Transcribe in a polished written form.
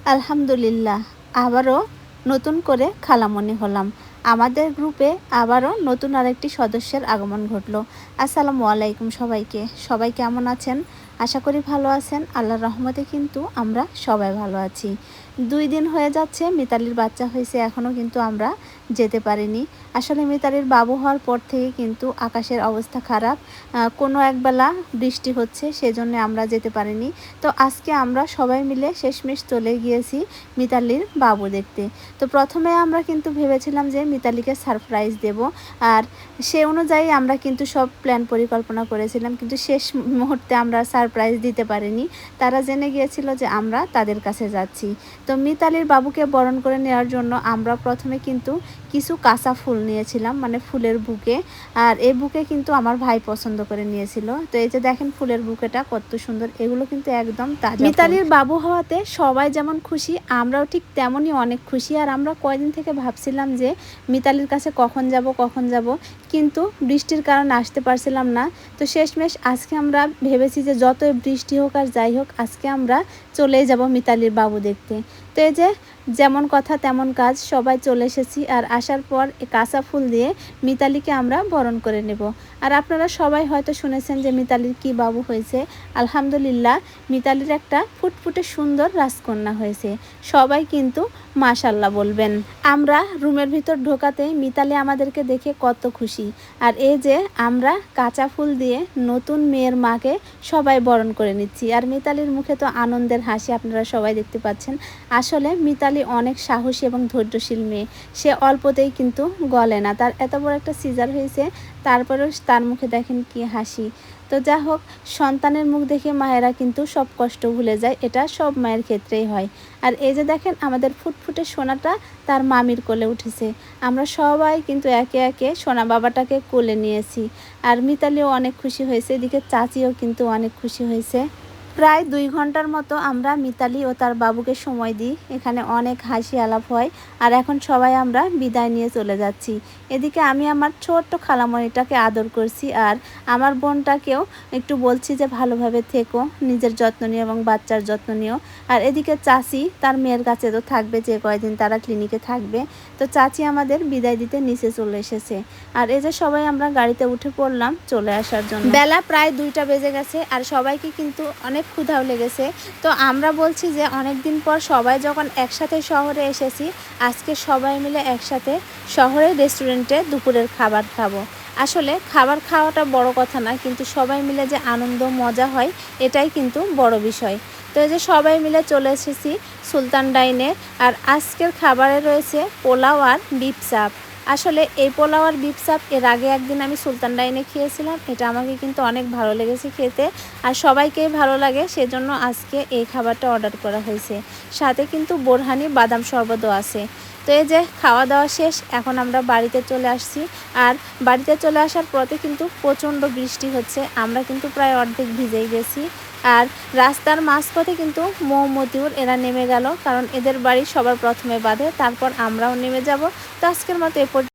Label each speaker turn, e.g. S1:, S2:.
S1: আলহামদুলিল্লাহ, আবারও নতুন করে খালামণি হলাম। আমাদের গ্রুপে আবারও নতুন আরেকটি সদস্যের আগমন ঘটল। আসসালামু আলাইকুম সবাইকে। সবাই কেমন আছেন? আশা করি ভালো আছেন। আল্লাহর রহমতে কিন্তু আমরা সবাই ভালো আছি। 2 দিন হয়ে যাচ্ছে মিতালির বাচ্চা হয়েছে, এখনও কিন্তু আমরা যেতে পারিনি। আসলে মিতালির বাবু হওয়ার পর থেকে কিন্তু আকাশের অবস্থা খারাপ। কোনো একবেলা বৃষ্টি হচ্ছে, সেজন্য আমরা যেতে পারিনি। তো আজকে আমরা সবাই মিলে শেষমেশ চলে গিয়েছি মিতালির বাবু দেখতে। তো প্রথমে আমরা কিন্তু ভেবেছিলাম যে মিতালিকে সারপ্রাইজ দেব, আর সে অনুযায়ী আমরা কিন্তু সব প্ল্যান পরিকল্পনা করেছিলাম, কিন্তু শেষ মুহূর্তে আমরা সারপ্রাইজ দিতে পারিনি। তারা জেনে গিয়েছিল যে আমরা তাদের কাছে যাচ্ছি। তো মিতালির বাবুকে বরণ করে নেওয়ার জন্য আমরা প্রথমে কিন্তু কিছু কাঁচা ফুল নিয়েছিলাম, মানে ফুলের বুকে। আর এই বুকে কিন্তু আমার ভাই পছন্দ করে নিয়েছিল। তো এই যে দেখেন ফুলের বুকেটা কত সুন্দর, এগুলো কিন্তু একদম তাজা। মিতালির বাবু হওয়াতে সবাই যেমন খুশি, আমরাও ঠিক তেমনই অনেক খুশি। আর আমরা কয়দিন থেকে ভাবছিলাম যে মিতালির কাছে কখন যাব, কিন্তু বৃষ্টির কারণে আসতে পারছিলাম না। তো শেষমেশ আজকে আমরা ভেবেছি যে যতই বৃষ্টি হোক আর যাই হোক, আজকে আমরা চলেই যাব মিতালির বাবু দেখতে। তো এই যে যেমন কথা তেমন কাজ, সবাই চলে এসেছি। আর আসার পর কাঁচা ফুল দিয়ে মিতালিকে আমরা বরণ করে নেব। আর আপনারা সবাই হয়তো শুনেছেন যে মিতালির কি বাবু হয়েছে। আলহামদুলিল্লাহ, মিতালির একটা ফুটফুটে সুন্দর রাজকন্যা হয়েছে। সবাই কিন্তু মাশাল্লাহ বলবেন। আমরা রুমের ভিতর ঢোকাতেই মিতালি আমাদেরকে দেখে কত খুশি। আর এই যে আমরা কাঁচা ফুল দিয়ে নতুন মেয়ের মাকে সবাই বরণ করে নিচ্ছি। আর মিতালির মুখে তো আনন্দের হাসি আপনারা সবাই দেখতে পাচ্ছেন। আসলে মিতালি অনেক সাহসী এবং ধৈর্যশীল মেয়ে। সে অল্পতেই কিন্তু গলে না। তার এত বড় একটা সিজার হয়েছে, তারপরেও তার মুখে দেখেন কি হাসি। তো যা হোক, সন্তানের মুখ দেখে মায়েরা কিন্তু সব কষ্ট ভুলে যায়, এটা সব মায়ের ক্ষেত্রেই হয়। আর এই যে দেখেন আমাদের ফুটফুটে সোনাটা তার মামির কোলে উঠেছে। আমরা সবাই কিন্তু একে একে সোনা বাবাটাকে কোলে নিয়েছি। আর মিতালিও অনেক খুশি হয়েছে, এদিকে চাচিও কিন্তু অনেক খুশি হয়েছে। প্রায় 2 ঘন্টার মতো আমরা মিতালি ও তার বাবুকে সময় দিই। এখানে অনেক হাসি আলাপ হয়। আর এখন সবাই আমরা বিদায় নিয়ে চলে যাচ্ছি। এদিকে আমি আমার ছোট্ট খালামণিটাকে আদর করছি, আর আমার বোনটাকেও একটু বলছি যে ভালোভাবে থেকো, নিজের যত্ন নিও এবং বাচ্চার যত্ন নিও। আর এদিকে চাচি তার মেয়ের কাছে তো থাকবে, যে কয়দিন তারা ক্লিনিকে থাকবে। তো চাচি আমাদের বিদায় দিতে নিচে চলে এসেছে। আর এই যে সবাই আমরা গাড়িতে উঠে পড়লাম চলে আসার জন্য। বেলা প্রায় 2টা বেজে গেছে, আর সবাইকে কিন্তু অনেক ক্ষুধাও লেগেছে। তো আমরা বলছি যে অনেক দিন পর সবাই যখন একসাথে শহরে এসেছি, আজকে সবাই মিলে একসাথে শহরের রেস্টুরেন্টে দুপুরের খাবার খাবো। আসলে খাবার খাওয়াটা বড় কথা না, কিন্তু সবাই মিলে যে আনন্দ মজা হয় এটাই কিন্তু বড় বিষয়। তো এই যে সবাই মিলে চলে এসেছি সুলতান ডাইনে। আর আজকের খাবারে রয়েছে পোলাও আর বিফ চাপ। আসলে এই পোলাও আর বিফ চাপ এর আগে একদিন আমি সুলতান ডাইনে খেয়েছিলাম, এটা আমাকে কিন্তু অনেক ভালো লেগেছে খেতে। আর সবাইকেই ভালো লাগে, সেজন্য আজকে এই খাবারটা অর্ডার করা হয়েছে। সাথে কিন্তু বোরহানি বাদাম শরবতও আছে। তো এই যে খাওয়া দাওয়া শেষ, এখন আমরা বাড়িতে চলে আসছি। আর বাড়িতে চলে আসার পথে কিন্তু প্রচণ্ড বৃষ্টি হচ্ছে, আমরা কিন্তু প্রায় অর্ধেক ভিজেই গেছি। আর রাস্তার মাঝপথে কিন্তু মতিউর এরা নেমে গেল, কারণ এদের বাড়ি সবার প্রথমে বাঁধে, তারপর আমরাও নেমে যাব। তো আজকের মতো এ